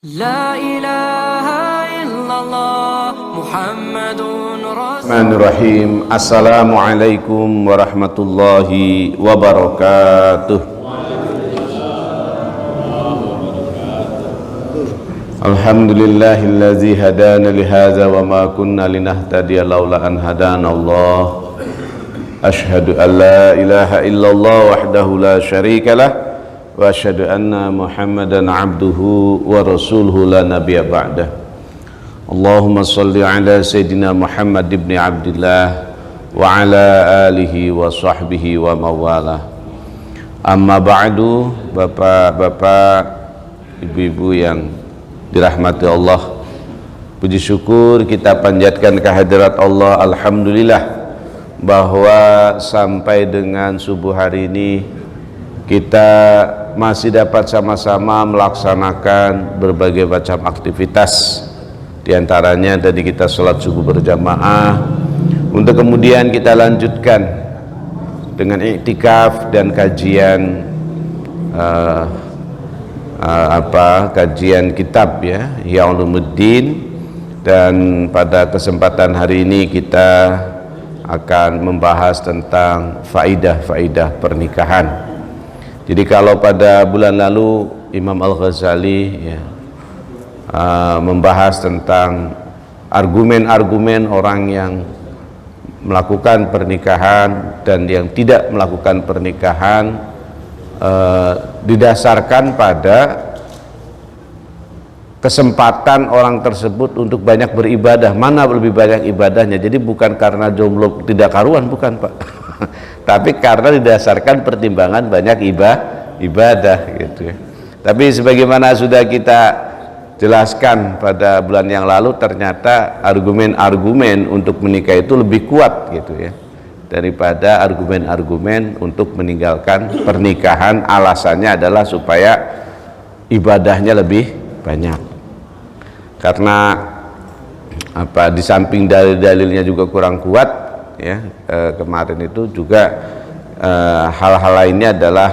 لا إله إلا الله محمد رسول Bismillahirrahmanirrahim. Assalamualaikum warahmatullahi wabarakatuh. Alhamdulillahillazi hadana lihadza wa ma kunna linahtadiya laula an hadana Allah. Asyhadu an la ilaha illallah wahdahu la syarikalah wa asyhadu anna Muhammadan abduhu wa rasuluhu la nabiyya ba'dah. Allahumma salli ala Sayyidina Muhammad ibn Abdillah wa ala alihi wa sahbihi wa mawala. Amma ba'du, bapak-bapak, ibu-ibu yang dirahmati Allah, puji syukur kita panjatkan kehadirat Allah. Alhamdulillah bahwa sampai dengan subuh hari ini kita masih dapat sama-sama melaksanakan berbagai macam aktivitas. Di antaranya tadi kita sholat subuh berjamaah, untuk kemudian kita lanjutkan dengan iktikaf dan kajian kajian kitab ya, Ihya Ulumuddin. Dan pada kesempatan hari ini kita akan membahas tentang faidah-faidah pernikahan. Jadi kalau pada bulan lalu Imam Al-Ghazali ya, membahas tentang argumen-argumen orang yang melakukan pernikahan dan yang tidak melakukan pernikahan, didasarkan pada kesempatan orang tersebut untuk banyak beribadah, mana lebih banyak ibadahnya. Jadi bukan karena jomblo tidak karuan, bukan Pak tapi karena didasarkan pertimbangan banyak ibadah gitu ya. Tapi sebagaimana sudah kita jelaskan pada bulan yang lalu, ternyata argumen-argumen untuk menikah itu lebih kuat gitu ya daripada argumen-argumen untuk meninggalkan pernikahan. Alasannya adalah supaya ibadahnya lebih banyak. Karena di samping dalil-dalilnya juga kurang kuat ya, kemarin itu juga hal-hal lainnya adalah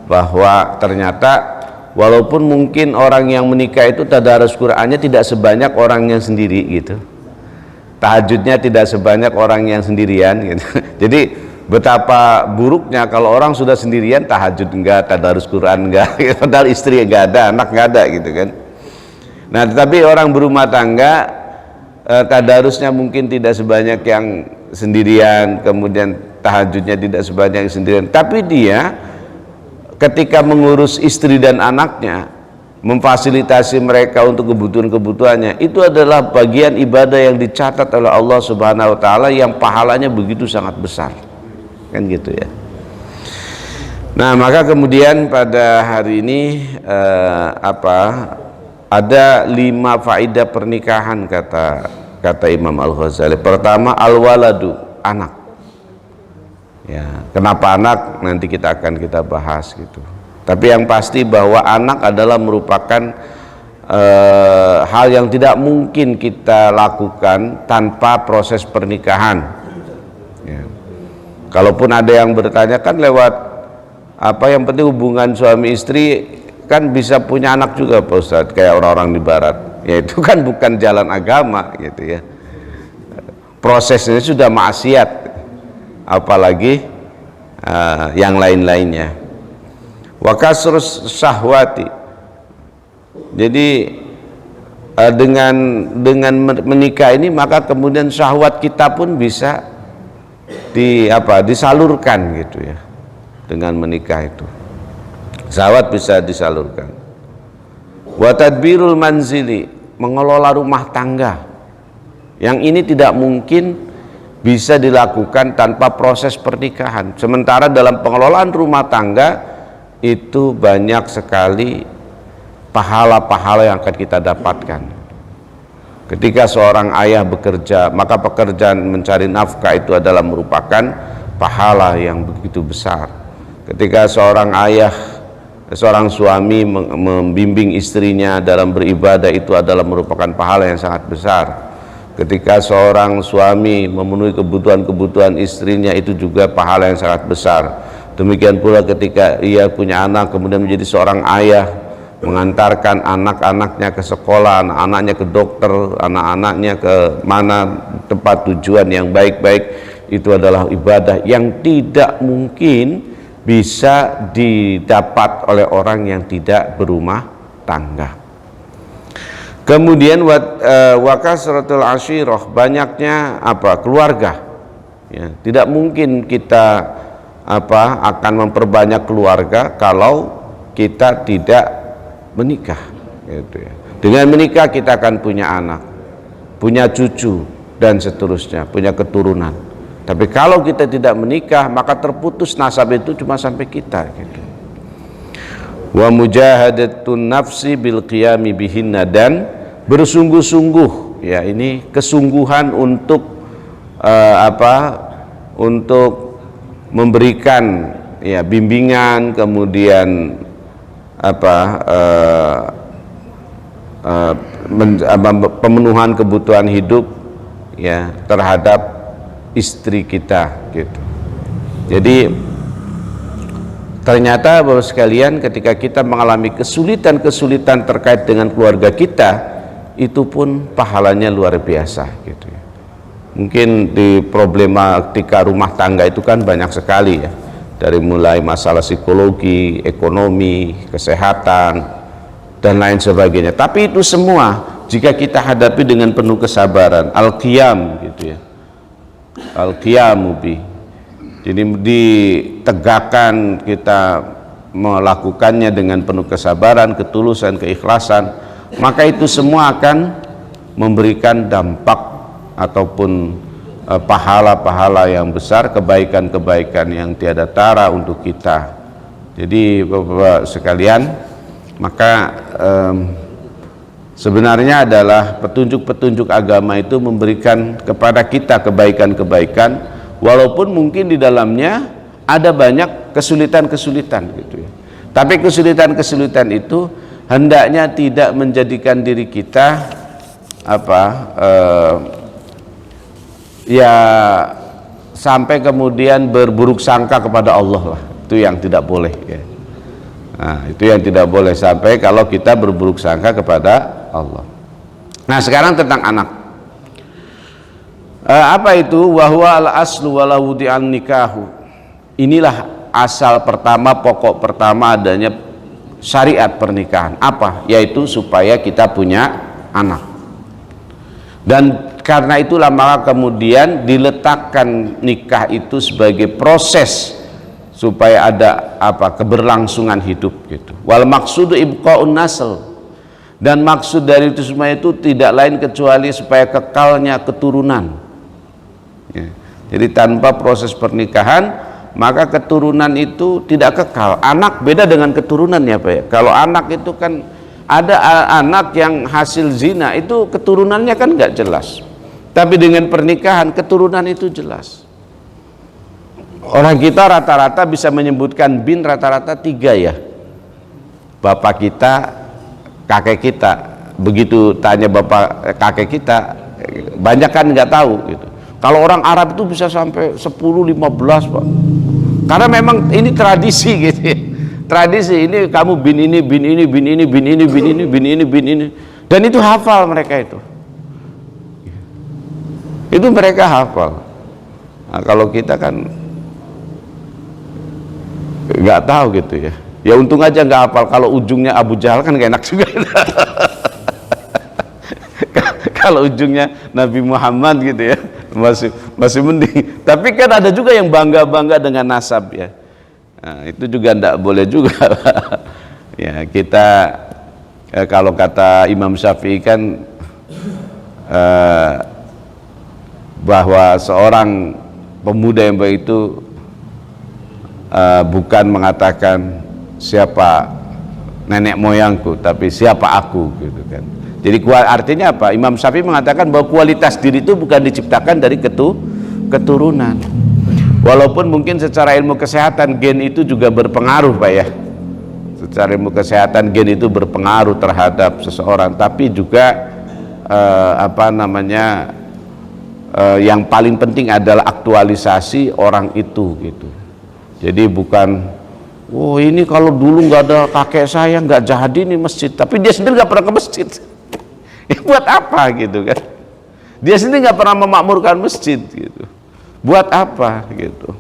bahwa ternyata walaupun mungkin orang yang menikah itu tadarus Qur'annya tidak sebanyak orang yang sendiri gitu, tahajudnya tidak sebanyak orang yang sendirian gitu. Jadi betapa buruknya kalau orang sudah sendirian tahajud enggak, tadarus Quran enggak, padahal istri enggak ada, anak enggak ada gitu kan. Nah tetapi orang berumah tangga tadarusnya mungkin tidak sebanyak yang sendirian, kemudian tahajudnya tidak sebanyak yang sendirian, tapi dia ketika mengurus istri dan anaknya, memfasilitasi mereka untuk kebutuhan-kebutuhannya, itu adalah bagian ibadah yang dicatat oleh Allah Subhanahu wa taala yang pahalanya begitu sangat besar. Kan gitu ya. Nah, maka kemudian pada hari ini ada 5 faedah pernikahan kata Imam Al-Ghazali. Pertama, al-waladu, anak. Ya, kenapa anak nanti kita bahas gitu. Tapi yang pasti bahwa anak adalah merupakan hal yang tidak mungkin kita lakukan tanpa proses pernikahan. Ya. Kalaupun ada yang bertanya kan lewat yang penting hubungan suami istri kan bisa punya anak juga Pak Ustadz, kayak orang-orang di barat. Ya itu kan bukan jalan agama gitu ya. Prosesnya sudah maksiat, apalagi yang lain-lainnya. Wa kasrus syahwati. Jadi dengan menikah ini maka kemudian syahwat kita pun bisa disalurkan gitu ya. Dengan menikah itu syahwat bisa disalurkan. Wa tadbirul manzili, mengelola rumah tangga. Yang ini tidak mungkin bisa dilakukan tanpa proses pernikahan. Sementara dalam pengelolaan rumah tangga itu banyak sekali pahala-pahala yang akan kita dapatkan. Ketika seorang ayah bekerja, maka pekerjaan mencari nafkah itu adalah merupakan pahala yang begitu besar. Ketika seorang suami membimbing istrinya dalam beribadah, itu adalah merupakan pahala yang sangat besar. Ketika seorang suami memenuhi kebutuhan-kebutuhan istrinya, itu juga pahala yang sangat besar. Demikian pula ketika ia punya anak kemudian menjadi seorang ayah mengantarkan anak-anaknya ke sekolah, anak-anaknya ke dokter, anak-anaknya ke mana tempat tujuan yang baik-baik, itu adalah ibadah yang tidak mungkin bisa didapat oleh orang yang tidak berumah tangga. Kemudian wa kasratul ashirah, banyaknya keluarga. Ya, tidak mungkin kita akan memperbanyak keluarga kalau kita tidak menikah, gitu ya. Dengan menikah kita akan punya anak, punya cucu, dan seterusnya, punya keturunan. Tapi kalau kita tidak menikah, maka terputus nasab itu cuma sampai kita, gitu. Wa mujahadatun nafsi bil qiyami bihinna, dan bersungguh-sungguh, ya, ini kesungguhan untuk untuk memberikan, ya, bimbingan, kemudian pemenuhan kebutuhan hidup, ya, terhadap istri kita, gitu. Jadi ternyata Bapak sekalian, ketika kita mengalami kesulitan-kesulitan terkait dengan keluarga kita, itu pun pahalanya luar biasa, gitu ya. Mungkin di problematika rumah tangga itu kan banyak sekali, ya, dari mulai masalah psikologi, ekonomi, kesehatan, dan lain sebagainya. Tapi itu semua jika kita hadapi dengan penuh kesabaran, al-qiyam, gitu ya, al-qiyamu bi, jadi ditegakkan, kita melakukannya dengan penuh kesabaran, ketulusan, keikhlasan, maka itu semua akan memberikan dampak ataupun pahala-pahala yang besar, kebaikan-kebaikan yang tiada tara untuk kita. Jadi Bapak sekalian, maka sebenarnya adalah petunjuk-petunjuk agama itu memberikan kepada kita kebaikan-kebaikan, walaupun mungkin di dalamnya ada banyak kesulitan-kesulitan, gitu ya. Tapi kesulitan-kesulitan itu hendaknya tidak menjadikan diri kita ya sampai kemudian berburuk sangka kepada Allah lah. Itu yang tidak boleh, ya. Nah, itu yang tidak boleh sampai kalau kita berburuk sangka kepada Allah. Nah, sekarang tentang anak. Apa itu? Wahwa al-aslu wala wudi'an nikahu. Inilah asal pertama, pokok pertama adanya syariat pernikahan. Apa? Yaitu supaya kita punya anak. Dan karena itulah maka kemudian diletakkan nikah itu sebagai proses supaya ada keberlangsungan hidup, gitu. Wal maqsudu ibqa'un nasl, dan maksud dari itu semua itu tidak lain kecuali supaya kekalnya keturunan, ya. Jadi tanpa proses pernikahan maka keturunan itu tidak kekal. Anak beda dengan keturunan, ya Pak, ya. Kalau anak itu kan ada anak yang hasil zina, itu keturunannya kan nggak jelas. Tapi dengan pernikahan keturunan itu jelas. Orang kita rata-rata bisa menyebutkan bin rata-rata 3, ya. Bapak kita, kakek kita. Begitu tanya bapak kakek kita, banyak kan nggak tahu, gitu. Kalau orang Arab itu bisa sampai 10-15, Pak. Karena memang ini tradisi, gitu ya. Tradisi ini, kamu bin ini, bin ini, bin ini, bin ini, bin ini, bin ini, bin ini. Dan itu hafal mereka itu. Itu mereka hafal. Nah, kalau kita kan nggak tahu, gitu ya. Ya untung aja nggak hafal. Kalau ujungnya Abu Jahal kan gak enak juga. Kalau ujungnya Nabi Muhammad, gitu ya, masih mending. Tapi kan ada juga yang bangga-bangga dengan nasab, ya. Nah, itu juga nggak boleh juga. Ya, kita kalau kata Imam Syafi'i kan bahwa seorang pemuda yang baik itu bukan mengatakan siapa nenek moyangku, tapi siapa aku, gitu kan. Jadi artinya apa? Imam Syafi'i mengatakan bahwa kualitas diri itu bukan diciptakan dari keturunan. Walaupun mungkin secara ilmu kesehatan gen itu juga berpengaruh, Pak, ya. Secara ilmu kesehatan gen itu berpengaruh terhadap seseorang, tapi juga yang paling penting adalah aktualisasi orang itu, gitu. Jadi bukan Oh ini kalau dulu nggak ada kakek saya nggak jadi nih masjid, tapi dia sendiri nggak pernah ke masjid. Ya, buat apa gitu kan? Dia sendiri nggak pernah memakmurkan masjid gitu. Buat apa gitu?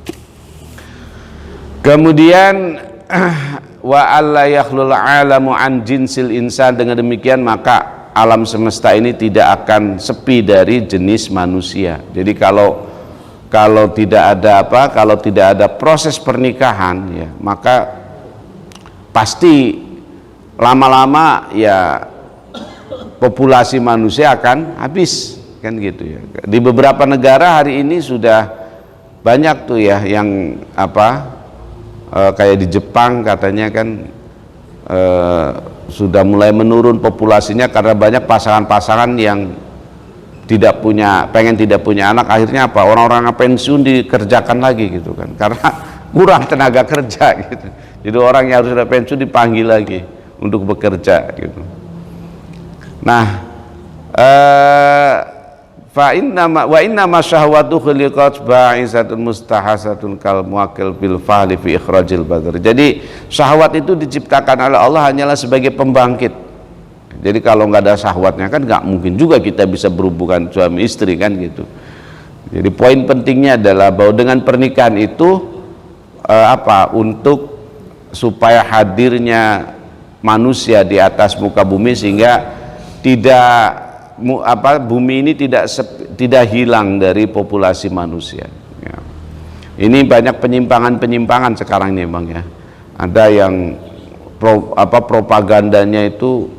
Kemudian wa alla yakhlul alamu an jinsil insan, dengan demikian maka alam semesta ini tidak akan sepi dari jenis manusia. Jadi kalau tidak ada kalau tidak ada proses pernikahan ya, maka pasti lama-lama ya populasi manusia akan habis kan gitu ya. Di beberapa negara hari ini sudah banyak tuh ya yang kayak di Jepang katanya kan sudah mulai menurun populasinya karena banyak pasangan-pasangan yang tidak punya anak, akhirnya apa, orang-orang pensiun dikerjakan lagi gitu kan, karena kurang tenaga kerja gitu. Jadi orang yang harus sudah pensiun dipanggil lagi untuk bekerja gitu. Nah, wa inna ma syahwatu khuliqat ba'isatun mustahasatun kal muakil bil fahli fi ikhrajil badr. Jadi syahwat itu diciptakan oleh Allah hanyalah sebagai pembangkit. Jadi kalau nggak ada syahwatnya kan nggak mungkin juga kita bisa berhubungan suami istri kan gitu. Jadi poin pentingnya adalah bahwa dengan pernikahan itu untuk supaya hadirnya manusia di atas muka bumi sehingga bumi ini tidak hilang dari populasi manusia. Ya. Ini banyak penyimpangan sekarang nih Bang ya. Ada yang propagandanya itu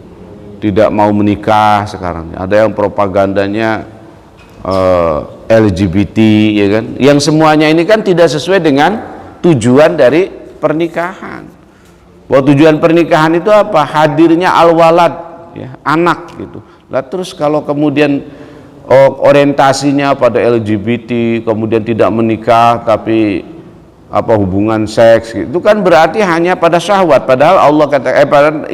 tidak mau menikah sekarang. Ada yang propagandanya LGBT ya kan. Yang semuanya ini kan tidak sesuai dengan tujuan dari pernikahan. Bahwa tujuan pernikahan itu apa? Hadirnya al-walad ya, anak gitu. Lah terus kalau kemudian orientasinya pada LGBT, kemudian tidak menikah tapi hubungan seks, itu kan berarti hanya pada syahwat. Padahal Allah kata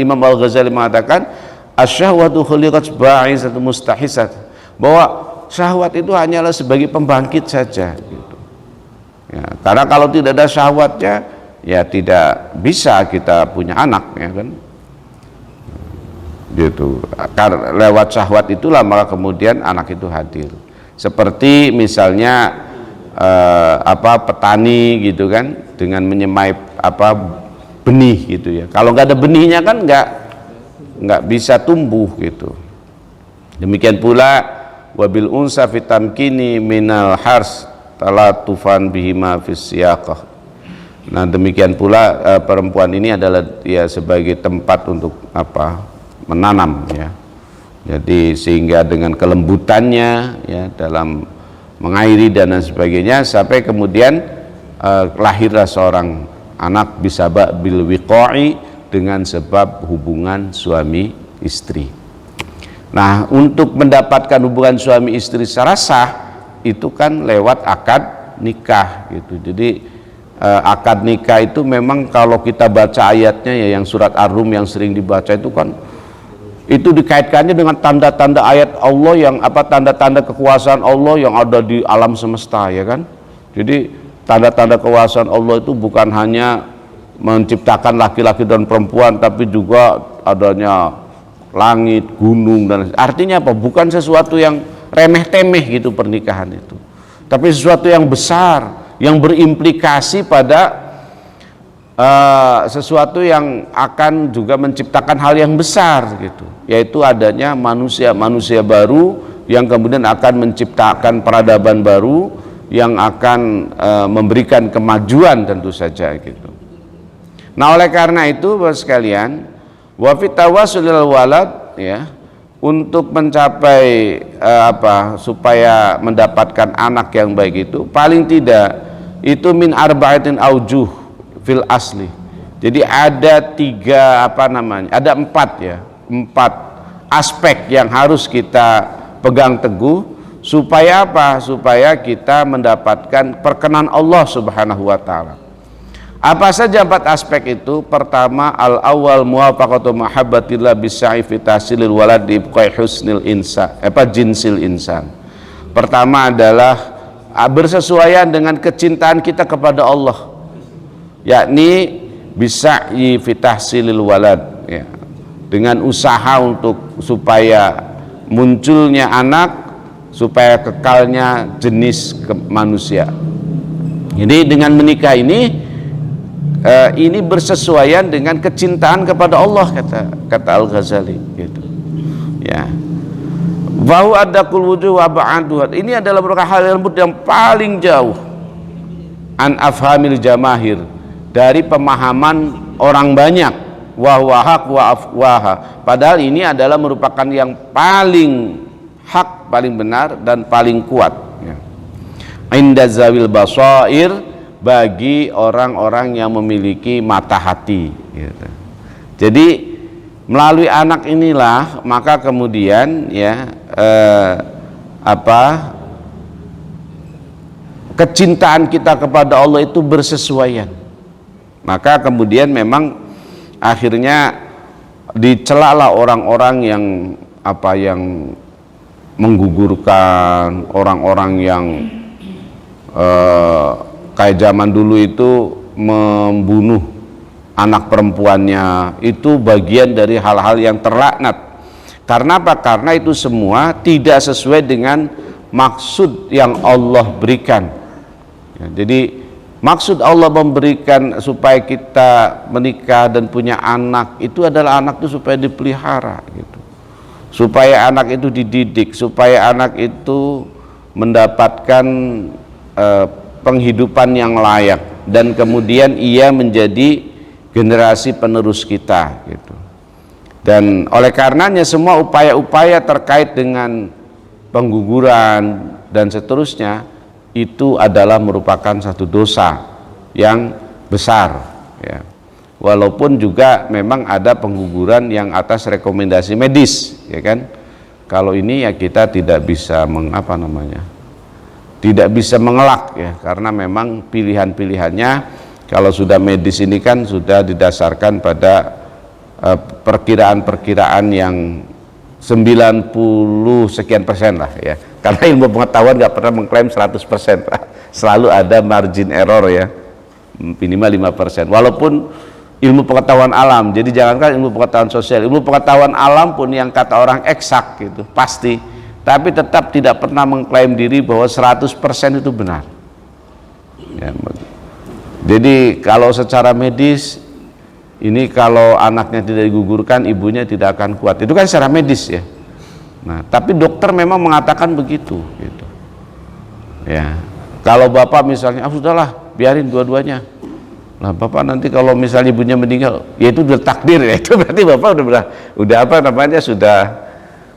Imam Al-Ghazali mengatakan asyahwatu khuliqat ba'isatun mustahisat, bahwa syahwat itu hanyalah sebagai pembangkit saja gitu. Ya, karena kalau tidak ada syahwatnya ya tidak bisa kita punya anak ya kan. Gitu. Karena lewat syahwat itulah maka kemudian anak itu hadir. Seperti misalnya petani gitu kan, dengan menyemai benih gitu ya. Kalau nggak ada benihnya kan nggak bisa tumbuh gitu. Demikian pula wabil unsa fitamkini minal hars talatufan bihima fis siyaqah. Nah demikian pula perempuan ini adalah ya sebagai tempat untuk menanam ya. Jadi sehingga dengan kelembutannya ya dalam mengairi dan lain sebagainya sampai kemudian lahirlah seorang anak bisa bil wiqa'i, dengan sebab hubungan suami istri. Nah, untuk mendapatkan hubungan suami istri secara sah itu kan lewat akad nikah gitu. Jadi akad nikah itu memang kalau kita baca ayatnya ya, yang surat Ar-Rum yang sering dibaca itu kan itu dikaitkannya dengan tanda-tanda ayat Allah yang tanda-tanda kekuasaan Allah yang ada di alam semesta ya kan. Jadi tanda-tanda kekuasaan Allah itu bukan hanya menciptakan laki-laki dan perempuan, tapi juga adanya langit, gunung dan artinya apa? Bukan sesuatu yang remeh-temeh gitu pernikahan itu, tapi sesuatu yang besar yang berimplikasi pada sesuatu yang akan juga menciptakan hal yang besar gitu, yaitu adanya manusia baru yang kemudian akan menciptakan peradaban baru yang akan memberikan kemajuan tentu saja gitu. Nah oleh karena itu Bapak sekalian, wa fit tawassulil walad ya, untuk mencapai supaya mendapatkan anak yang baik itu paling tidak itu min arba'atin aujuh fil asli. Jadi ada ada empat aspek yang harus kita pegang teguh supaya supaya kita mendapatkan perkenan Allah Subhanahu wa taala. Apa saja empat aspek itu? Pertama, al-awwal muwafaqatu mahabbatillah bisa'i fi tahsilil walad bi husnil insan jinsil insan. Pertama adalah bersesuaian dengan kecintaan kita kepada Allah, yakni bisa'yi fi tahsilil walad, ya, dengan usaha untuk supaya munculnya anak, supaya kekalnya jenis manusia. Jadi dengan menikah ini bersesuaian dengan kecintaan kepada Allah, kata Al-Ghazali gitu. Ya. Wa adaqul wujuh wa ba'duha. Ini adalah merupakan hal yang paling jauh an afhamil jamahir, dari pemahaman orang banyak, wa huwa haq wa afwaha. Padahal ini adalah merupakan yang paling hak, paling benar dan paling kuat, ya. Inda zawil basair, bagi orang-orang yang memiliki mata hati, gitu. Jadi melalui anak inilah maka kemudian, ya, kecintaan kita kepada Allah itu bersesuaian. Maka kemudian memang akhirnya dicelalah orang-orang yang yang menggugurkan, orang-orang yang kayak zaman dulu itu membunuh anak perempuannya, itu bagian dari hal-hal yang terlaknat. Karena apa? Karena itu semua tidak sesuai dengan maksud yang Allah berikan, ya, jadi maksud Allah memberikan supaya kita menikah dan punya anak itu adalah anak itu supaya dipelihara, gitu, supaya anak itu dididik, supaya anak itu mendapatkan penghidupan yang layak, dan kemudian ia menjadi generasi penerus kita, gitu. Dan oleh karenanya semua upaya-upaya terkait dengan pengguguran dan seterusnya itu adalah merupakan satu dosa yang besar, ya. Walaupun juga memang ada pengguguran yang atas rekomendasi medis, ya kan. Kalau ini ya kita tidak bisa tidak bisa mengelak, ya, karena memang pilihan-pilihannya kalau sudah medis ini kan sudah didasarkan pada perkiraan-perkiraan yang 90 sekian persen lah, ya, karena ilmu pengetahuan nggak pernah mengklaim 100% lah. Selalu ada margin error, ya, minimal 5%, walaupun ilmu pengetahuan alam. Jadi jangankan ilmu pengetahuan sosial, ilmu pengetahuan alam pun yang kata orang eksak gitu, pasti, tapi tetap tidak pernah mengklaim diri bahwa 100% itu benar, ya. Jadi kalau secara medis ini, kalau anaknya tidak digugurkan, ibunya tidak akan kuat. Itu kan secara medis, ya. Nah, tapi dokter memang mengatakan begitu, gitu. Ya, kalau bapak misalnya, sudahlah, biarin dua-duanya. Nah, bapak nanti kalau misalnya ibunya meninggal, ya itu udah takdir, ya. Itu berarti bapak sudah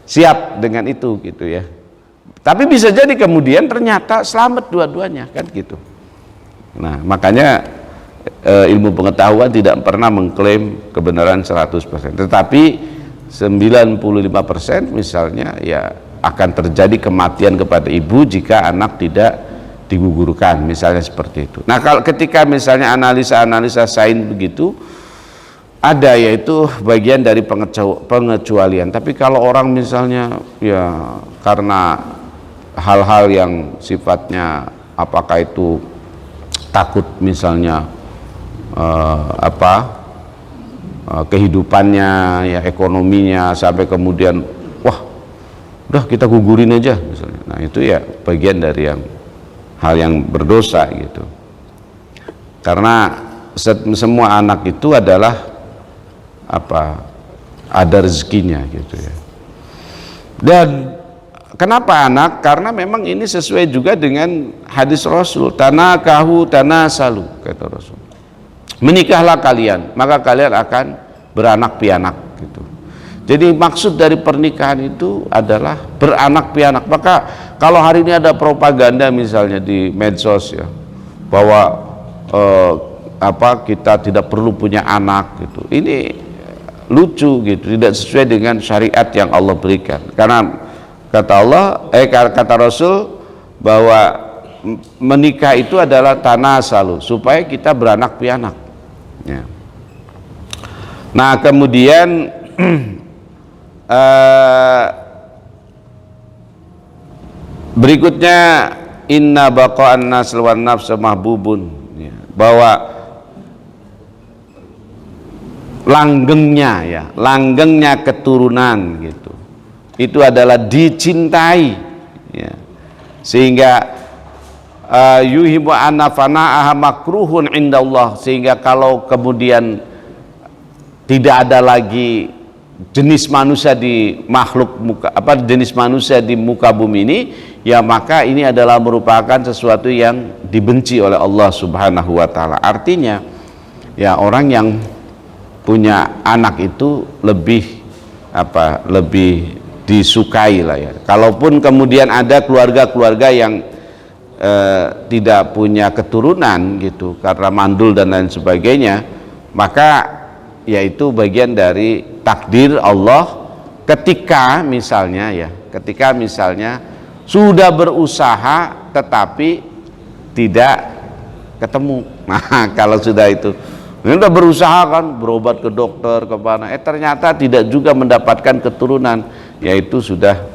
siap dengan itu, gitu ya. Tapi bisa jadi kemudian ternyata selamat dua-duanya, kan gitu. Nah, makanya ilmu pengetahuan tidak pernah mengklaim kebenaran 100%, tetapi 95% misalnya, ya, akan terjadi kematian kepada ibu jika anak tidak digugurkan, misalnya seperti itu. Nah, kalau ketika misalnya analisa sains begitu ada, yaitu bagian dari pengecualian. Tapi kalau orang misalnya, ya, karena hal-hal yang sifatnya apakah itu takut misalnya kehidupannya, ya, ekonominya, sampai kemudian wah udah kita gugurin aja misalnya. Nah, itu ya bagian dari hal yang berdosa, gitu. Karena semua anak itu adalah ada rezekinya, gitu ya. Dan kenapa anak? Karena memang ini sesuai juga dengan hadis Rasul, tanakahu tanasalu, kata Rasul. Menikahlah kalian, maka kalian akan beranak pianak, gitu. Jadi maksud dari pernikahan itu adalah beranak pianak. Maka kalau hari ini ada propaganda misalnya di medsos, ya, bahwa kita tidak perlu punya anak, gitu. Ini lucu, gitu, tidak sesuai dengan syariat yang Allah berikan. Karena kata Rasul bahwa menikah itu adalah tanasalu, supaya kita beranak pianak, ya. Nah, kemudian berikutnya inna baqa'an nasl wan nafs mahbubun, ya, bahwa langgengnya ya, langgengnya keturunan gitu. Itu adalah dicintai ya. Sehingga yuhibbu anna fana'aha makruhun indallah, sehingga kalau kemudian tidak ada lagi jenis manusia di makhluk muka, jenis manusia di muka bumi ini, ya maka ini adalah merupakan sesuatu yang dibenci oleh Allah Subhanahu wa taala. Artinya ya orang yang punya anak itu lebih lebih disukai lah ya. Kalaupun kemudian ada keluarga-keluarga yang tidak punya keturunan gitu karena mandul dan lain sebagainya, maka yaitu bagian dari takdir Allah ketika misalnya sudah berusaha tetapi tidak ketemu. Nah, kalau sudah itu sudah berusaha kan, berobat ke dokter ke mana, ternyata tidak juga mendapatkan keturunan, yaitu sudah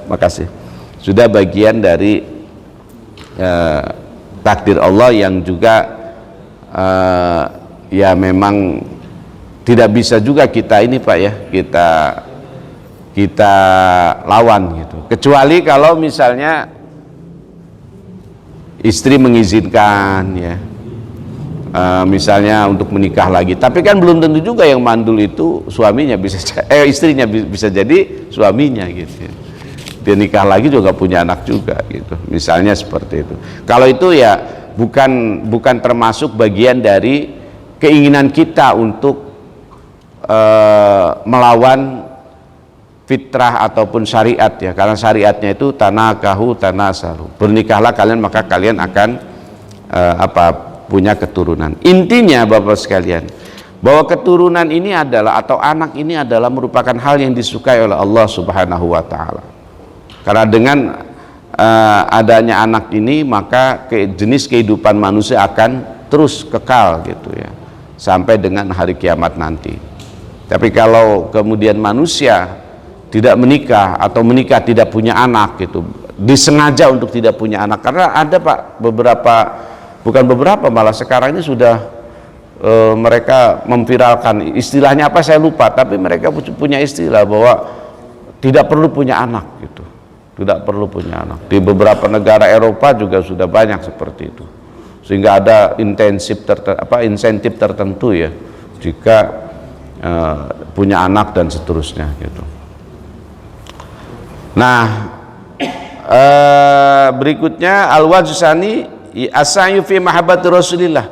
sudah bagian dari takdir Allah yang juga ya memang tidak bisa juga kita ini Pak ya, kita lawan gitu, kecuali kalau misalnya istri mengizinkan ya, misalnya untuk menikah lagi. Tapi kan belum tentu juga yang mandul itu suaminya, istrinya bisa jadi suaminya gitu. Dia nikah lagi juga punya anak juga gitu, misalnya seperti itu. Kalau itu ya bukan termasuk bagian dari keinginan kita untuk melawan fitrah ataupun syariat ya, karena syariatnya itu tanakahu tanasalu, bernikahlah kalian maka kalian akan punya keturunan. Intinya Bapak sekalian, bahwa keturunan ini adalah, atau anak ini adalah merupakan hal yang disukai oleh Allah Subhanahu wa taala. Karena dengan adanya anak ini maka jenis kehidupan manusia akan terus kekal gitu ya, sampai dengan hari kiamat nanti. Tapi kalau kemudian manusia tidak menikah atau menikah tidak punya anak gitu, disengaja untuk tidak punya anak, karena ada Pak malah sekarang ini sudah mereka memviralkan, istilahnya apa saya lupa, tapi mereka punya istilah bahwa tidak perlu punya anak gitu, tidak perlu punya anak. Di beberapa negara Eropa juga sudah banyak seperti itu, sehingga ada insentif tertentu ya jika punya anak dan seterusnya gitu. Nah, berikutnya al-wajsani as-sa'yu fi mahabbati Rasulillah.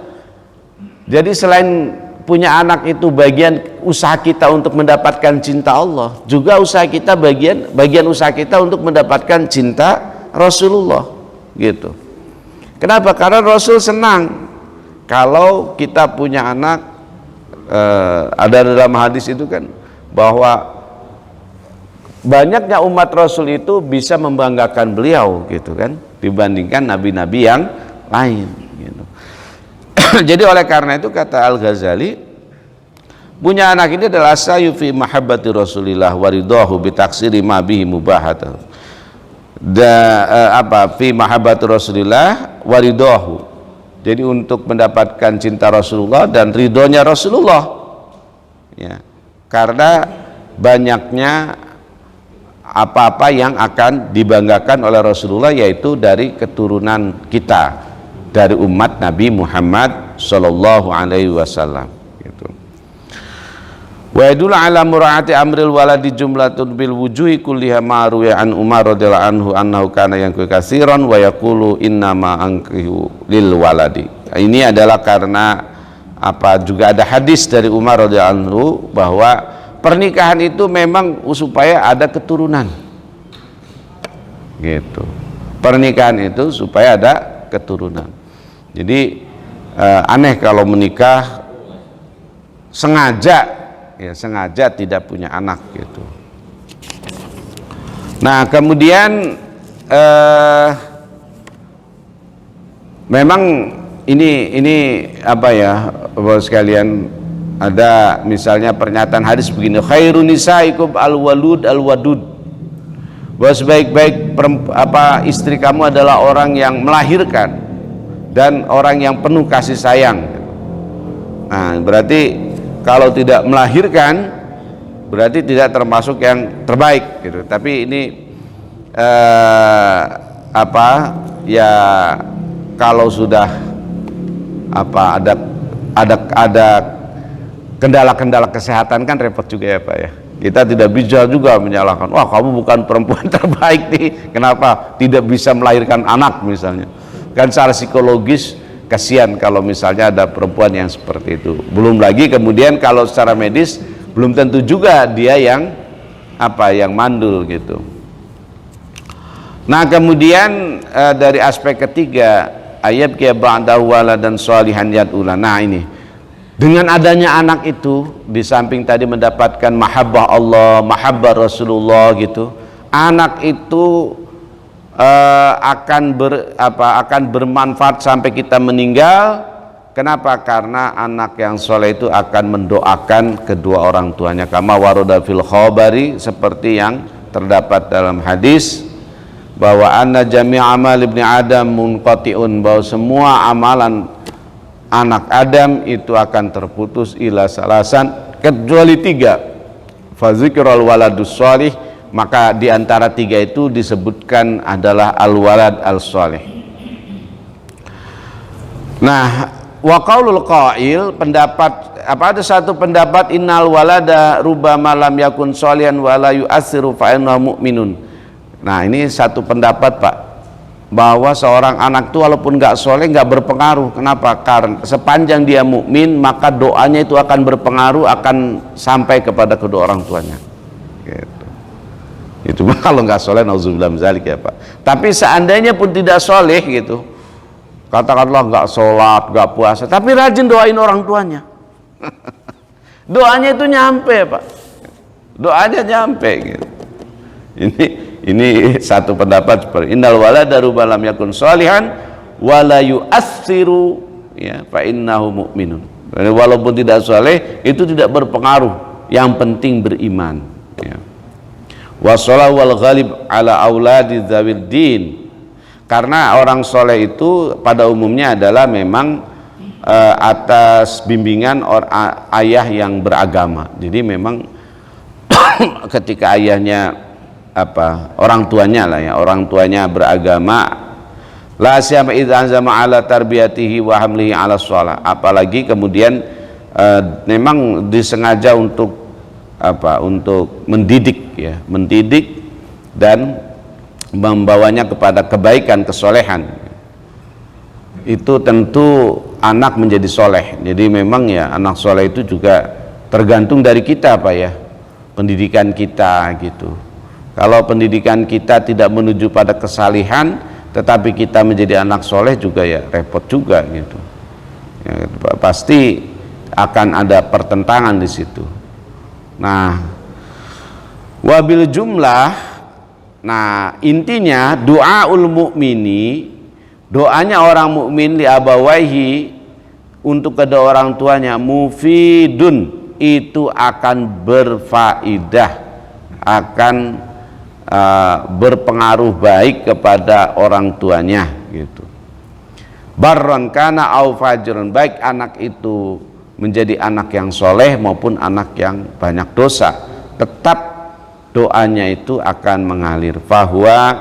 Jadi selain punya anak itu bagian usaha kita untuk mendapatkan cinta Allah, juga usaha kita bagian usaha kita untuk mendapatkan cinta Rasulullah gitu. Kenapa? Karena Rasul senang kalau kita punya anak. Ada dalam hadis itu kan bahwa banyaknya umat Rasul itu bisa membanggakan beliau gitu kan, dibandingkan nabi-nabi yang lain gitu. Jadi oleh karena itu kata Al-Ghazali, punya anak ini adalah sayu fi mahabbati Rasulillah waridahu bitaksiri ma bihi mubahat. Fi mahabbati Rasulillah waridahu. Jadi untuk mendapatkan cinta Rasulullah dan ridhonya Rasulullah ya, karena banyaknya apa-apa yang akan dibanggakan oleh Rasulullah, yaitu dari keturunan kita, dari umat Nabi Muhammad sallallahu alaihi wasallam gitu. Wa yadullu ala muraati amril waladi jumlatun bil wujuhi kulliha ma ruya an Umar radhiyallahu anhu annahu kana yanku katsiran wa yaqulu inna ma ankihu lil waladi. Ini adalah karena juga ada hadis dari Umar radhiyallahu anhu bahwa pernikahan itu memang supaya ada keturunan. Gitu. Pernikahan itu supaya ada keturunan. Jadi aneh kalau menikah sengaja tidak punya anak gitu. Nah kemudian memang ini Bapak sekalian, ada misalnya pernyataan hadis begini, khairun nisaikum al-walud al-wadud, bahwa sebaik-baik istri kamu adalah orang yang melahirkan dan orang yang penuh kasih sayang. Nah berarti kalau tidak melahirkan berarti tidak termasuk yang terbaik gitu. Tapi ini ya kalau sudah ada kendala-kendala kesehatan kan repot juga ya Pak ya. Kita tidak bisa juga menyalahkan, wah kamu bukan perempuan terbaik nih, kenapa tidak bisa melahirkan anak misalnya. Kan secara psikologis kasihan kalau misalnya ada perempuan yang seperti itu. Belum lagi kemudian kalau secara medis belum tentu juga dia yang mandul gitu. Nah kemudian dari aspek ketiga, ayat kia ba'dahu waladan shalihan yad'ula. Nah ini dengan adanya anak itu, di samping tadi mendapatkan mahabbah Allah, mahabbah Rasulullah gitu, anak itu akan bermanfaat sampai kita meninggal. Kenapa? Karena anak yang soleh itu akan mendoakan kedua orang tuanya, kama warada fil khabari, seperti yang terdapat dalam hadis bahwa anna jami'a amal ibni Adam munqati'un, bahwa semua amalan anak Adam itu akan terputus ila salasan, kecuali 3. Fazikral waladus sholih, maka diantara 3 itu disebutkan adalah al-walad al-sholih. Nah, wa qaulul qail, pendapat ada satu pendapat innal walada rubbama lam yakun sholihan wa la yu'assiru fa innahu mu'minun. Nah, ini satu pendapat Pak, bahwa seorang anak itu walaupun nggak soleh nggak berpengaruh. Kenapa? Karena sepanjang dia mukmin maka doanya itu akan berpengaruh, akan sampai kepada kedua orang tuanya gitu. Itu kalau nggak soleh nauzubillah min dzalik ya Pak. Tapi seandainya pun tidak soleh gitu, katakanlah nggak sholat, nggak puasa, tapi rajin doain orang tuanya doanya itu nyampe Pak, doanya nyampe gitu. Ini satu pendapat seperti innal walada rubbama lam yakun sholihan wa la yu'assiru ya fa innahu mu'minun. Walaupun tidak soleh itu tidak berpengaruh, yang penting beriman ya. Wa shalahu wal ghalib ala auladi dzawil din, karena orang soleh itu pada umumnya adalah memang atas bimbingan ayah yang beragama. Jadi memang ketika ayahnya orang tuanya orang tuanya beragama, la siyama idza anzama ala tarbiyatihi wa hamlihi ala shalah, apalagi kemudian memang disengaja untuk mendidik dan membawanya kepada kebaikan, kesolehan, itu tentu anak menjadi soleh. Jadi memang ya anak soleh itu juga tergantung dari kita Pak ya, pendidikan kita gitu. Kalau pendidikan kita tidak menuju pada kesalihan, tetapi kita menjadi anak soleh juga ya repot juga gitu ya, pasti akan ada pertentangan di situ. Nah, wabil jumlah, nah intinya doaul mukmini, doanya orang mukmin li abawaihi, untuk kedua orang tuanya, mufidun, itu akan berfaidah, akan berpengaruh baik kepada orang tuanya gitu. Barron kana au fajrun, baik anak itu menjadi anak yang soleh maupun anak yang banyak dosa, tetap doanya itu akan mengalir. Fahuwa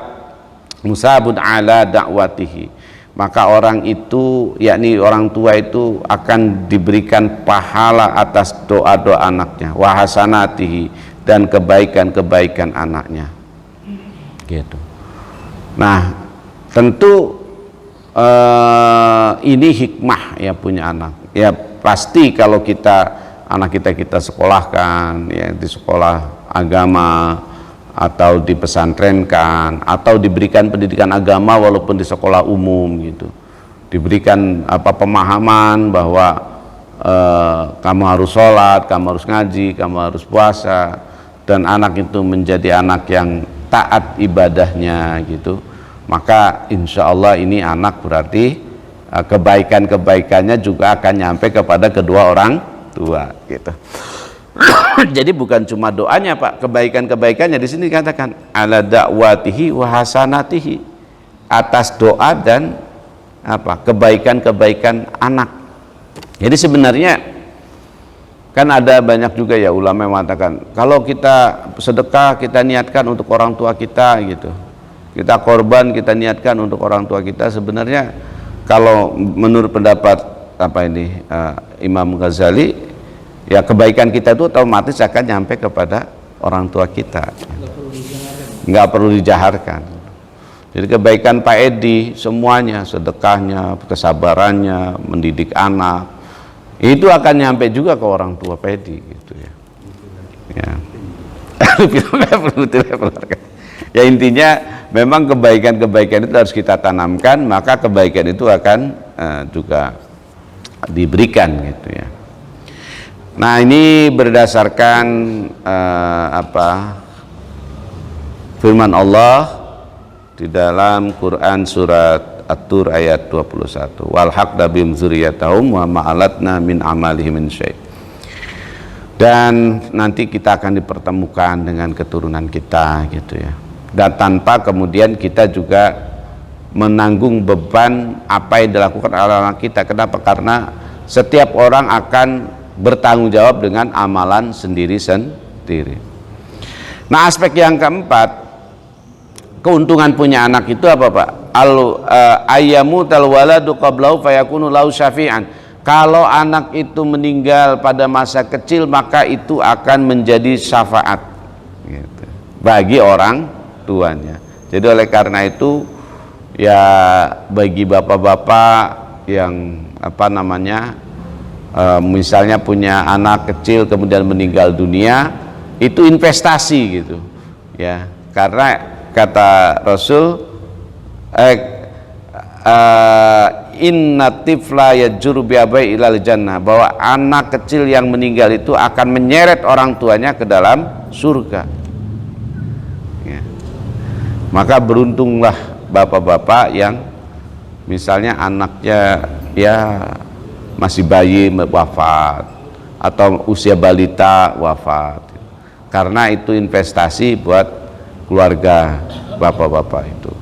musabun ala da'watihi, maka orang itu, yakni orang tua itu akan diberikan pahala atas doa-doa anaknya, wa hasanatihi, dan kebaikan-kebaikan anaknya gitu. Nah tentu ini hikmah ya punya anak ya. Pasti kalau anak kita sekolahkan ya di sekolah agama atau dipesantrenkan atau diberikan pendidikan agama walaupun di sekolah umum gitu, diberikan pemahaman bahwa kamu harus sholat, kamu harus ngaji, kamu harus puasa, dan anak itu menjadi anak yang taat ibadahnya gitu, maka insya Allah ini anak berarti kebaikan-kebaikannya juga akan nyampe kepada kedua orang tua gitu. Jadi bukan cuma doanya Pak, kebaikan-kebaikannya di sini dikatakan ala da'watihi wa hasanatihi, atas doa dan kebaikan-kebaikan anak. Jadi sebenarnya Kan ada banyak juga ya ulama yang mengatakan kalau kita sedekah kita niatkan untuk orang tua kita gitu, kita korban kita niatkan untuk orang tua kita. Sebenarnya kalau menurut pendapat Imam Ghazali, ya kebaikan kita itu otomatis akan nyampe kepada orang tua kita, nggak perlu dijaharkan. Jadi kebaikan Pak Edi semuanya, sedekahnya, kesabarannya, mendidik anak, itu akan nyampe juga ke orang tua Pak Edi gitu ya. Ya intinya memang kebaikan-kebaikan itu harus kita tanamkan, maka kebaikan itu akan juga diberikan gitu ya. Nah ini berdasarkan firman Allah di dalam Quran surat At-Tur ayat 21, wal haqna bihim dzurriyyatahum wa ma'alatna min amalihim min syai'. Dan nanti kita akan dipertemukan dengan keturunan kita gitu ya, dan tanpa kemudian kita juga menanggung beban apa yang dilakukan oleh anak kita. Kenapa? Karena setiap orang akan bertanggung jawab dengan amalan sendiri-sendiri. Nah aspek yang keempat, keuntungan punya anak itu apa Pak? Ayyamu tal waladu qablahu fayakunu lahu syafi'an. Kalau anak itu meninggal pada masa kecil, maka itu akan menjadi syafaat gitu, bagi orang tuanya. Jadi oleh karena itu ya bagi bapak-bapak yang misalnya punya anak kecil kemudian meninggal dunia, itu investasi gitu ya, karena kata Rasul inna tifla yajuru bi abai ilal jannah, bahwa anak kecil yang meninggal itu akan menyeret orang tuanya ke dalam surga ya. Maka beruntunglah bapak-bapak yang misalnya anaknya ya masih bayi wafat atau usia balita wafat, karena itu investasi buat keluarga bapak-bapak itu.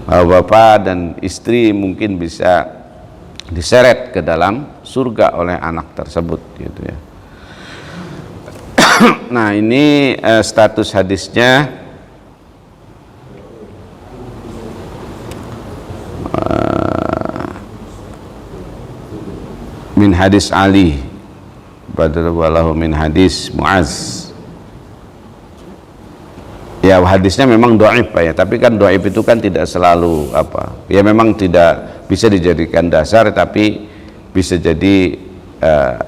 Bapak dan istri mungkin bisa diseret ke dalam surga oleh anak tersebut gitu ya. Nah ini status hadisnya min hadis Ali badallahu min hadis Muaz. Ya hadisnya memang dhaif Pak ya, tapi kan dhaif itu kan tidak selalu ya memang tidak bisa dijadikan dasar, tapi bisa jadi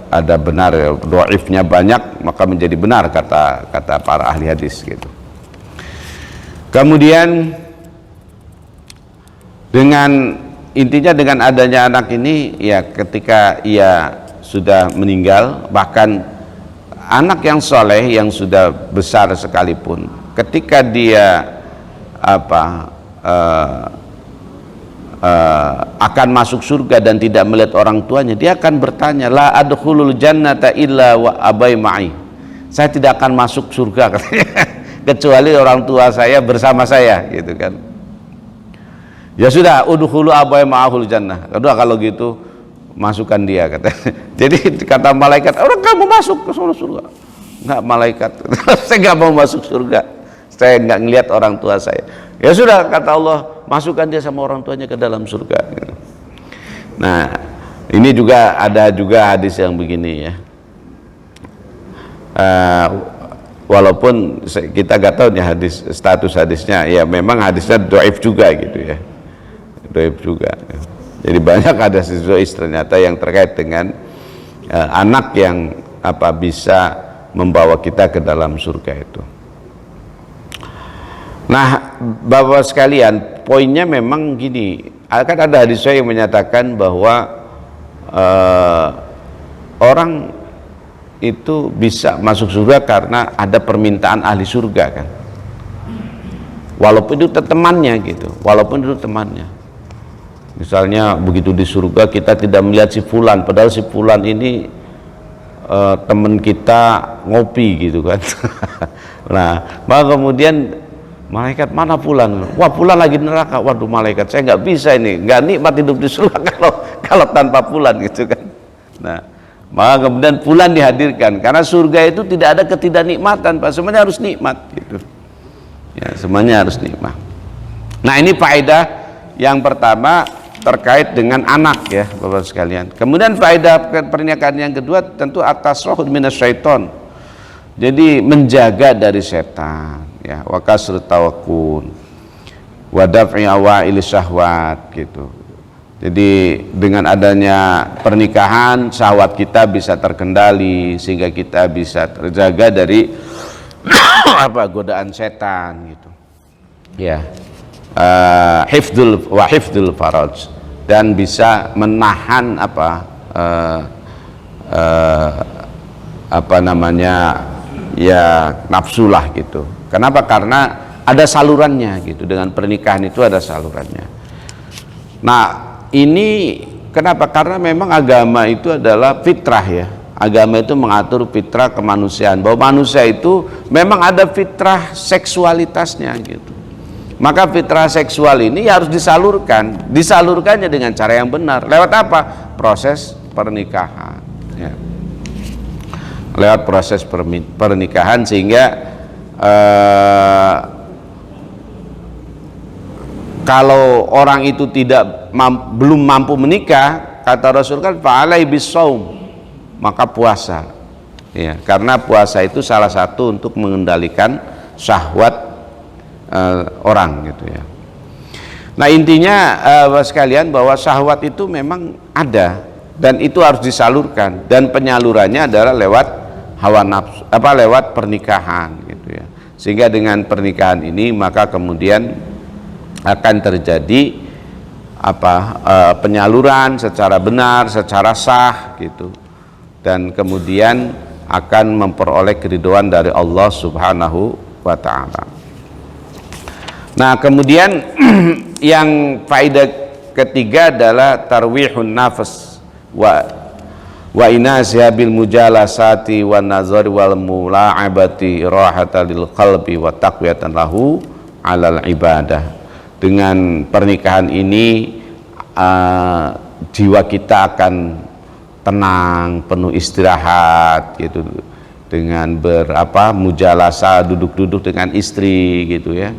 ada benar ya, dhaifnya banyak maka menjadi benar kata para ahli hadis gitu. Kemudian intinya dengan adanya anak ini ya, ketika ia sudah meninggal, bahkan anak yang soleh yang sudah besar sekalipun, ketika dia akan masuk surga dan tidak melihat orang tuanya, dia akan bertanya, la adkhulul jannata illa wa abai ma'i, saya tidak akan masuk surga kecuali orang tua saya bersama saya gitu kan. Ya sudah, udkhulu abai ma'ahul jannah, udah kalau gitu masukkan dia kata. Jadi kata malaikat, orang kamu masuk ke surga. Enggak, malaikat saya nggak mau masuk surga, saya nggak ngelihat orang tua saya. Ya sudah, kata Allah, masukkan dia sama orang tuanya ke dalam surga. Nah ini juga ada hadis yang begini ya, walaupun kita nggak tahu nih status hadisnya, ya memang hadisnya dhaif juga gitu ya, dhaif juga. Jadi banyak hadis dhaif ternyata yang terkait dengan anak yang bisa membawa kita ke dalam surga itu. Nah Bapak sekalian, poinnya memang gini, kan ada hadis yang menyatakan bahwa orang itu bisa masuk surga karena ada permintaan ahli surga kan, walaupun itu temannya gitu, walaupun itu temannya. Misalnya begitu di surga kita tidak melihat si fulan, padahal si fulan ini teman kita ngopi gitu kan. Nah maka kemudian malaikat, mana fulan? Wah fulan lagi neraka. Waduh malaikat, saya nggak bisa ini, nggak nikmat hidup di surga kalau tanpa fulan gitu kan. Nah Maka kemudian fulan dihadirkan, karena surga itu tidak ada ketidaknikmatan Pak, semuanya harus nikmat gitu ya, semuanya harus nikmat. Nah ini faedah yang pertama terkait dengan anak ya Bapak sekalian. Kemudian faedah pernikahan yang kedua tentu atas roh minasyaiton, jadi menjaga dari setan ya, wa kasrut tawakkul wa daf'i awa'il syahwat gitu. Jadi dengan adanya pernikahan syahwat kita bisa terkendali sehingga kita bisa terjaga dari godaan setan gitu ya, hifdzul faraj, dan bisa menahan nafsu lah gitu. Kenapa? Karena ada salurannya gitu, dengan pernikahan itu ada salurannya. Nah ini kenapa? Karena memang agama itu adalah fitrah ya. Agama itu mengatur fitrah kemanusiaan, bahwa manusia itu memang ada fitrah seksualitasnya gitu. Maka fitrah seksual ini harus disalurkannya dengan cara yang benar. Lewat apa? Proses pernikahan ya. Lewat proses pernikahan, sehingga kalau orang itu belum mampu menikah, kata Rasul kan fa'alai bisawm, maka puasa ya, karena puasa itu salah satu untuk mengendalikan syahwat orang gitu ya. Nah intinya sekalian, bahwa syahwat itu memang ada dan itu harus disalurkan, dan penyalurannya adalah lewat hawa nafsu, lewat pernikahan gitu ya. Sehingga dengan pernikahan ini maka kemudian akan terjadi penyaluran secara benar, secara sah gitu, dan kemudian akan memperoleh keridhaan dari Allah Subhanahu wa ta'ala. Nah kemudian yang faedah ketiga adalah tarwihun nafas wa inasiha bil mujalasati wan nazari wal mula'abati rahatan lil qalbi wa taqwiyatan lahu alal ibadah. Dengan pernikahan ini jiwa kita akan tenang, penuh istirahat gitu, dengan mujalasa, duduk-duduk dengan istri gitu ya.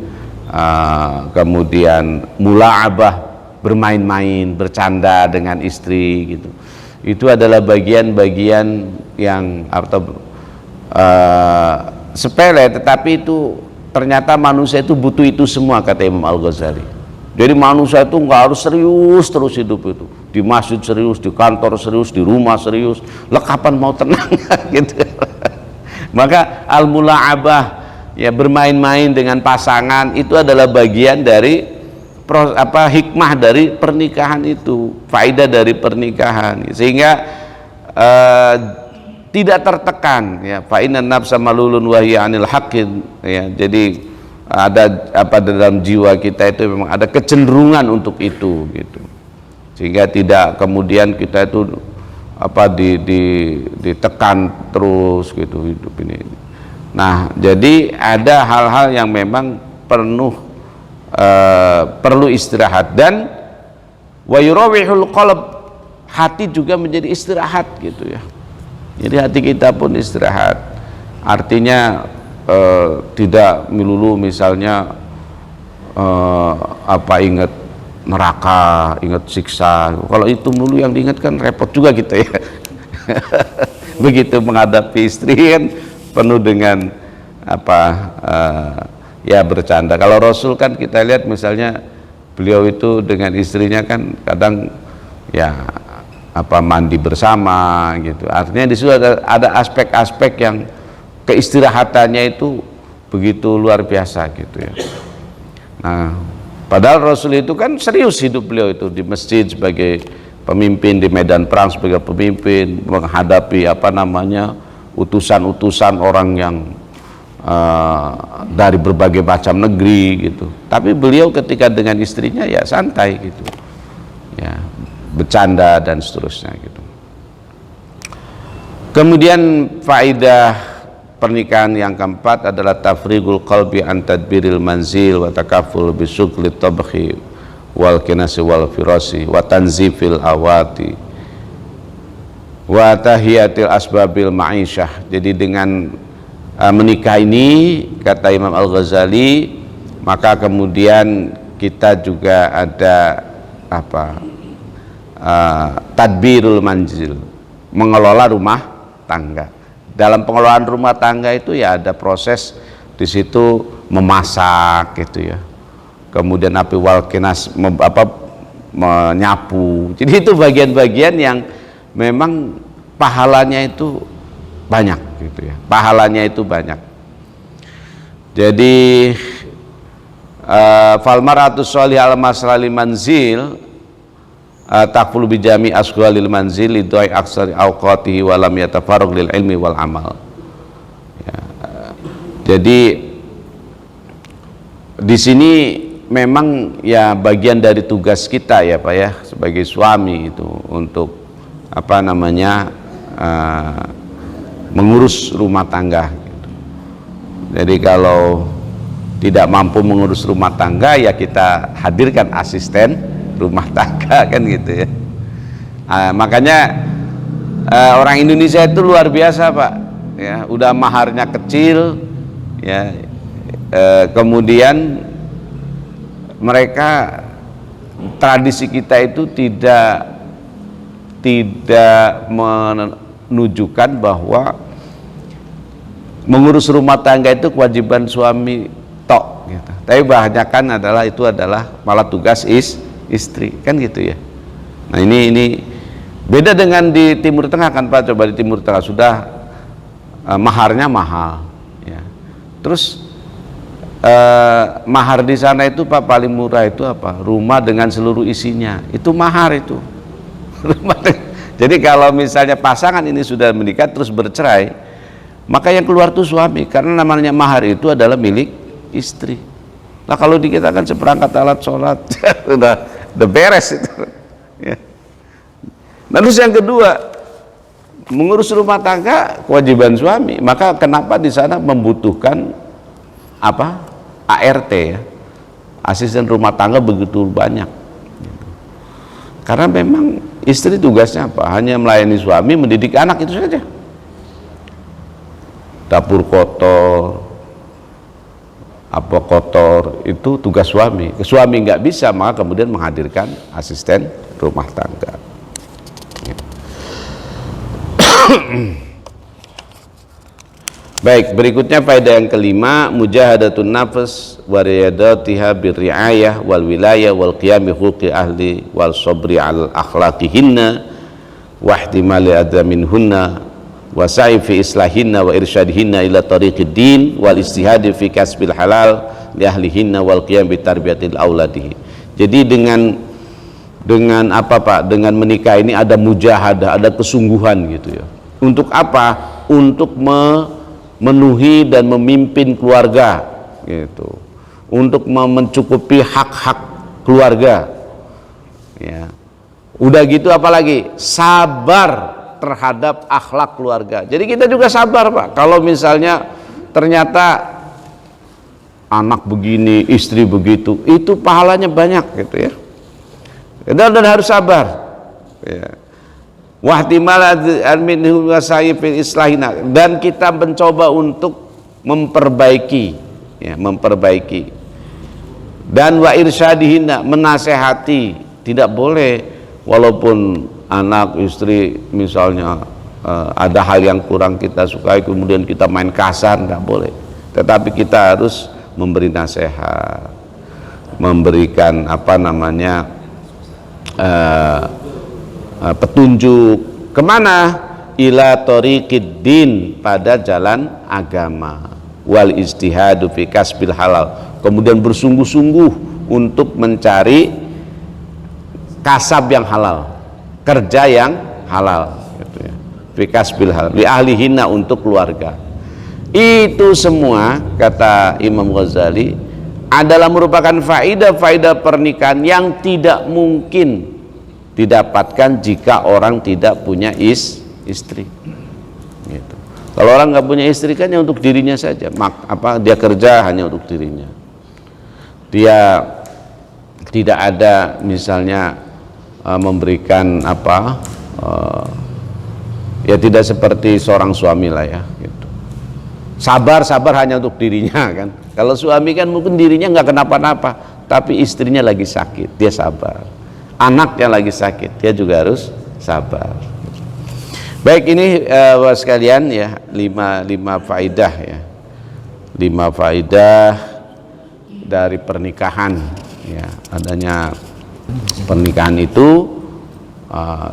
Kemudian mula'abah, bermain-main, bercanda dengan istri gitu. Itu adalah bagian-bagian yang sepele, tetapi itu ternyata manusia itu butuh itu semua, kata Imam Al-Ghazali. Jadi manusia itu nggak harus serius terus hidup itu, di masjid serius, di kantor serius, di rumah serius, kapan mau tenang gitu. Maka al-mula'abah ya, bermain-main dengan pasangan, itu adalah bagian dari hikmah dari pernikahan itu, faedah dari pernikahan, sehingga tidak tertekan ya, fa inna nafsa malulun wa hiya anil haqqin ya. Jadi ada dalam jiwa kita itu memang ada kecenderungan untuk itu gitu, sehingga tidak kemudian kita itu ditekan terus gitu hidup ini. Nah jadi ada hal-hal yang memang perlu istirahat, dan wa yurawihul qalb, hati juga menjadi istirahat gitu ya. Jadi hati kita pun istirahat, artinya tidak melulu misalnya ingat neraka, ingat siksa. Kalau itu melulu yang diingatkan repot juga kita ya. Begitu menghadapi istri kan penuh dengan bercanda. Kalau Rasul kan kita lihat misalnya beliau itu dengan istrinya kan kadang ya mandi bersama gitu. Artinya di situ ada aspek-aspek yang keistirahatannya itu begitu luar biasa gitu ya. Nah, padahal Rasul itu kan serius hidup beliau itu di masjid sebagai pemimpin, di medan perang sebagai pemimpin, menghadapi utusan-utusan orang yang dari berbagai macam negeri gitu. Tapi beliau ketika dengan istrinya ya santai gitu. Ya, bercanda dan seterusnya gitu. Kemudian faedah pernikahan yang keempat adalah tafrigul qalbi an tadbiril manzil wa takaful bisukli tabkhi wal kinasi wal firasi wa tanzifil awati wa tahiyatil asbabil ma'isyah. Jadi dengan menikah ini, kata Imam Al-Ghazali, maka kemudian kita juga ada tadbirul manzil, mengelola rumah tangga. Dalam pengelolaan rumah tangga itu ya ada proses di situ, memasak gitu ya, kemudian menyapu. Jadi itu bagian-bagian yang memang pahalanya itu banyak gitu ya, pahalanya itu banyak. Jadi fal mar'atus shalihah al-masrali manzil takfulu bijami asghalil manzil lidai aksari awqatihi wa lam yatafarraq lil ilmi wal amal. Ya, jadi di sini memang ya bagian dari tugas kita ya Pak ya, sebagai suami itu untuk mengurus rumah tangga gitu. Jadi kalau tidak mampu mengurus rumah tangga ya kita hadirkan asisten rumah tangga kan gitu ya. Makanya orang Indonesia itu luar biasa Pak ya, udah maharnya kecil ya, kemudian mereka, tradisi kita itu tidak menunjukkan bahwa mengurus rumah tangga itu kewajiban suami tok gitu. Tapi kebanyakan itu adalah malah tugas istri kan gitu ya. Nah ini beda dengan di Timur Tengah kan Pak. Coba di Timur Tengah sudah maharnya mahal ya. Terus mahar di sana itu Pak paling murah itu rumah dengan seluruh isinya, itu mahar itu. Jadi kalau misalnya pasangan ini sudah menikah terus bercerai, maka yang keluar tuh suami, karena namanya mahar itu adalah milik istri. Nah kalau di kita kan seperangkat alat sholat udah beres itu ya. Nah, terus yang kedua, mengurus rumah tangga kewajiban suami, maka kenapa di sana membutuhkan ART ya, asisten rumah tangga begitu banyak. Karena memang istri tugasnya hanya melayani suami, mendidik anak, itu saja. Dapur kotor, kotor itu tugas suami. Suami nggak bisa, maka kemudian menghadirkan asisten rumah tangga. Baik, berikutnya faedah yang kelima, mujahadatun nafs wa riyadatiha birriayah wal wilayah wal qiyam bi huquqi ahli wal sabri al akhlaqihinna wa ihtimali adaminhunna wa sa'i fi islahinna wa irsyadihinna ila tariqid din wal istihadi fi kasbil halal li ahlihinna wal qiyam bi tarbiyatil auladihi. Jadi dengan apa Pak? Dengan menikah ini ada mujahadah, ada kesungguhan gitu ya. Untuk apa? Untuk memenuhi dan memimpin keluarga gitu, untuk mencukupi hak-hak keluarga ya. Udah gitu apalagi sabar terhadap akhlak keluarga. Jadi kita juga sabar Pak, kalau misalnya ternyata anak begini, istri begitu, itu pahalanya banyak gitu ya. Dan harus sabar ya. Dan kita mencoba untuk memperbaiki ya, dan wa irsyadihinna, menasehati. Tidak boleh walaupun anak istri misalnya ada hal yang kurang kita sukai kemudian kita main kasar, nggak boleh. Tetapi kita harus memberi nasihat, memberikan petunjuk kemana, ila tariqid din, pada jalan agama, wal ijtihadu fi kasbil halal, kemudian bersungguh-sungguh untuk mencari kasab yang halal, kerja yang halal gitu ya. Fi kasbil halal li ahlihinna, untuk keluarga. Itu semua kata Imam Ghazali adalah merupakan faedah pernikahan yang tidak mungkin didapatkan jika orang tidak punya istri gitu. Kalau orang nggak punya istri kan ya untuk dirinya saja, dia kerja hanya untuk dirinya, dia tidak ada misalnya memberikan Ya tidak seperti seorang suami lah ya gitu. Sabar hanya untuk dirinya kan. Kalau suami kan mungkin dirinya nggak kenapa-napa, tapi istrinya lagi sakit, dia sabar. Anaknya lagi sakit, dia juga harus sabar. Baik, ini Bapak sekalian ya, 5 faidah ya. 5 faidah dari pernikahan ya. Adanya pernikahan itu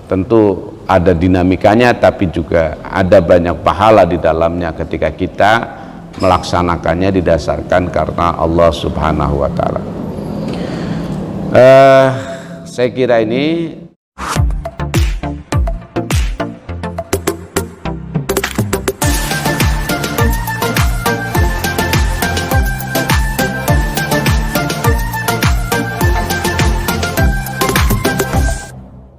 tentu ada dinamikanya, tapi juga ada banyak pahala di dalamnya ketika kita melaksanakannya didasarkan karena Allah Subhanahu wa taala. Saya kira ini